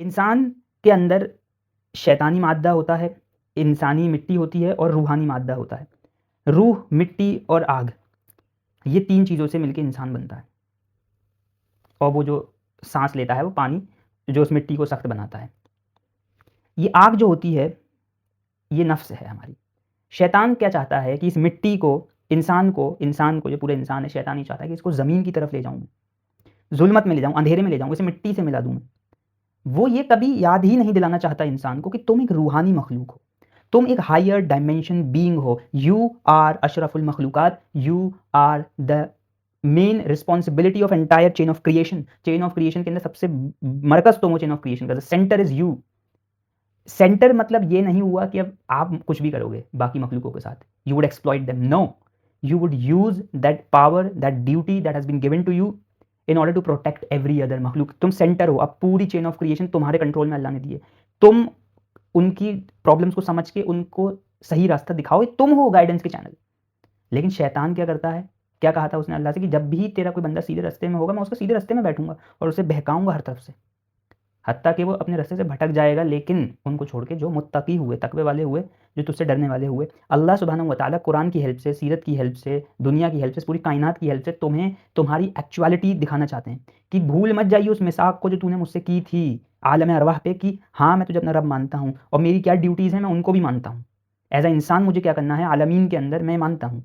इंसान के अंदर शैतानी मादा होता है, इंसानी मिट्टी होती है और रूहानी मादा होता है। रूह, मिट्टी और आग, ये 3 चीज़ों से मिलके इंसान बनता है। और वो जो साँस लेता है वो पानी जो उस मिट्टी को सख्त बनाता है। ये आग जो होती है, ये नफ्स है हमारी। शैतान क्या चाहता है कि इस मिट्टी को, इंसान को जो पूरे इंसान है, शैतान ये चाहता है कि इसको ज़मीन की तरफ ले जाऊँ मैं, ज़ुल्मत में ले जाऊँ, अंधेरे में ले जाऊँ, इसे मिट्टी से मिला दूँ मैं। वो ये कभी याद ही नहीं दिलाना चाहता इंसान को कि तुम एक रूहानी मखलूक हो, तुम एक हायर डायमेंशन बीइंग हो। यू आर अशरफुल मखलूकात, you are the main responsibility of entire chain of creation. Chain of creation के अंदर सबसे मरकज़ तुम हो चेन ऑफ क्रिएशन का, सेंटर इज़ यू। सेंटर मतलब ये नहीं हुआ कि अब आप कुछ भी करोगे बाकी मखलूकों के साथ, you would exploit them, no, you would use that power, that duty that has been given to you in order to protect every other मखलूक। तुम सेंटर हो, अब पूरी चेन ऑफ क्रिएशन तुम्हारे कंट्रोल में अल्लाह ने दी है। तुम उनकी प्रॉब्लम्स को समझ के उनको सही रास्ता दिखाओ, तुम हो गाइडेंस के चैनल। लेकिन शैतान क्या करता है, क्या कहा था उसने अल्लाह से कि जब भी तेरा कोई बंदा सीधे रास्ते में होगा मैं उसको सीधे रास्ते में बैठूंगा और उसे बहकाऊंगा हर तरफ से, हत्ता कि वो अपने रास्ते से भटक जाएगा। लेकिन उनको छोड़ के जो मुत्तकी हुए, तकवे वाले हुए, जो तुझसे डरने वाले हुए, अल्लाह सुब्हानहू व तआला कुरान की हेल्प से, सीरत की हेल्प से, दुनिया की हेल्प से, पूरी कायनात की हेल्प से तुम्हें तुम्हारी एक्चुअलिटी दिखाना चाहते हैं कि भूल मत जाइए उस मिसाक को जो तूने मुझसे की थी आलम अरवाह पे, कि हाँ मैं तुझे अपना रब मानता हूँ और मेरी क्या ड्यूटीज़ हैं मैं उनको भी मानता हूँ। एज अ इंसान मुझे क्या करना है आलमीन के अंदर मैं मानता हूँ।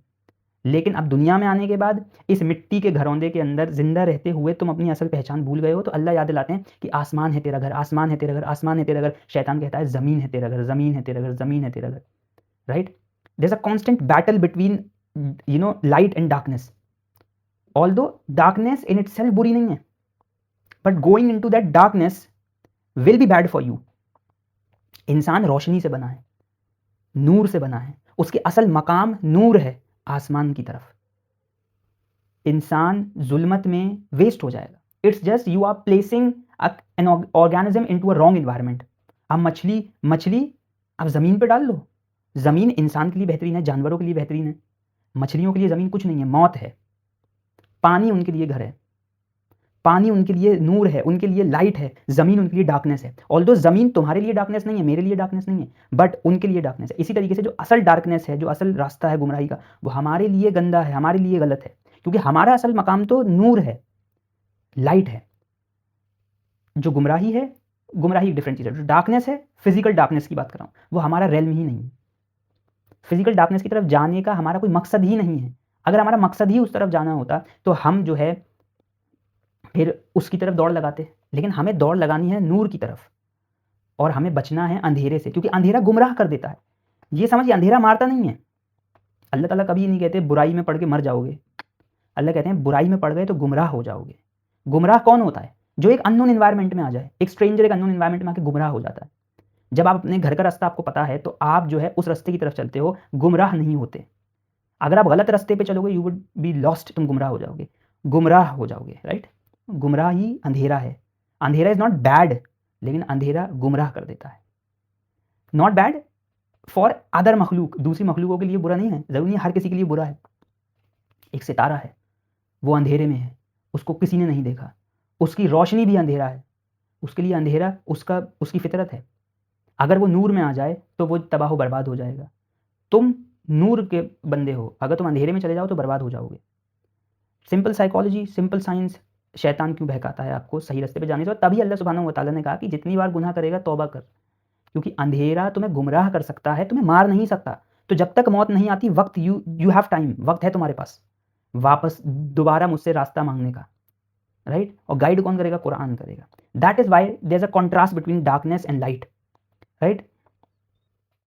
लेकिन अब दुनिया में आने के बाद इस मिट्टी के घरौंदे के अंदर ज़िंदा रहते हुए तुम अपनी असल पहचान भूल गए हो, तो अल्लाह याद दिलाते हैं कि आसमान है तेरा घर, आसमान है तेरा घर, आसमान है तेरा घर। शैतान कहता है ज़मीन है तेरा घर, ज़मीन है तेरा घर, ज़मीन है तेरा घर, right. There is a constant battle between light and darkness. Although darkness in itself बुरी नहीं है, but going into that darkness will be bad for you. इंसान रोशनी से बना है, नूर से बना है, उसके असल मकाम नूर है आसमान की तरफ। इंसान जुल्मत में वेस्ट हो जाएगा। It's just you are placing an organism into a wrong environment. अब मछली अब ज़मीन पे डाल लो, ज़मीन इंसान के लिए बेहतरीन है, जानवरों के लिए बेहतरीन है, मछलियों के लिए ज़मीन कुछ नहीं है, मौत है। पानी उनके लिए घर है, पानी उनके लिए नूर है, उनके लिए लाइट है, ज़मीन उनके लिए डार्कनेस है। ऑल्दो ज़मीन तुम्हारे लिए डार्कनेस नहीं है, मेरे लिए डार्कनेस नहीं है, बट उनके लिए डार्कनेस है। इसी तरीके से जो असल डार्कनेस है, जो असल रास्ता है गुमराही का, वो हमारे लिए गंदा है, हमारे लिए गलत है, क्योंकि हमारा असल मकाम तो नूर है, लाइट है। जो गुमराही है, गुमराही एक डिफरेंट चीज़ है। जो डार्कनेस है, फिजिकल डार्कनेस की बात कर रहा हूँ, वो हमारा रेल्म ही नहीं है। फिजिकल डार्कनेस की तरफ जाने का हमारा कोई मकसद ही नहीं है। अगर हमारा मकसद ही उस तरफ जाना होता तो हम जो है फिर उसकी तरफ दौड़ लगाते। लेकिन हमें दौड़ लगानी है नूर की तरफ और हमें बचना है अंधेरे से, क्योंकि अंधेरा गुमराह कर देता है। ये समझिए, अंधेरा मारता नहीं है। अल्लाह ताला कभी नहीं कहते बुराई में पड़ के मर जाओगे। अल्लाह कहते हैं बुराई में पड़ गए तो गुमराह हो जाओगे। गुमराह कौन होता है? जो एक अननोन एनवायरनमेंट में आ जाए। एक स्ट्रेंजर एक अननोन एनवायरनमेंट में आके गुमराह हो जाता है। जब आप अपने घर का रास्ता आपको पता है तो आप जो है उस रास्ते की तरफ चलते हो, गुमराह नहीं होते। अगर आप गलत रास्ते पे चलोगे, यू वुड बी लॉस्ट, तुम गुमराह हो जाओगे, गुमराह हो जाओगे, राइट। गुमराह ही अंधेरा है। अंधेरा इज़ नॉट बैड, लेकिन अंधेरा गुमराह कर देता है। नॉट बैड फॉर अदर मखलूक, दूसरी मखलूकों के लिए बुरा नहीं है, ज़रूरी नहीं हर किसी के लिए बुरा है। एक सितारा है, वो अंधेरे में है, उसको किसी ने नहीं देखा, उसकी रोशनी भी अंधेरा है, उसके लिए अंधेरा उसकी फितरत है। अगर वो नूर में आ जाए तो वो तबाह बर्बाद हो जाएगा। तुम नूर के बंदे हो, अगर तुम अंधेरे में चले जाओ तो बर्बाद हो जाओगे। सिंपल साइकोलॉजी, सिंपल साइंस, शैतान क्यों बहकाता है आपको सही रास्ते पे जाने से? तभी अल्लाह सुब्हानहू व तआला ने कहा कि जितनी बार गुनाह करेगा तौबा कर, क्योंकि अंधेरा तुम्हें गुमराह कर सकता है, तुम्हें मार नहीं सकता। तो जब तक मौत नहीं आती, वक्त यू हैव टाइम, वक्त है तुम्हारे पास वापस दोबारा मुझसे रास्ता मांगने का, राइट। और गाइड कौन करेगा? कुरान करेगा। That is why there is a contrast between darkness and light, right.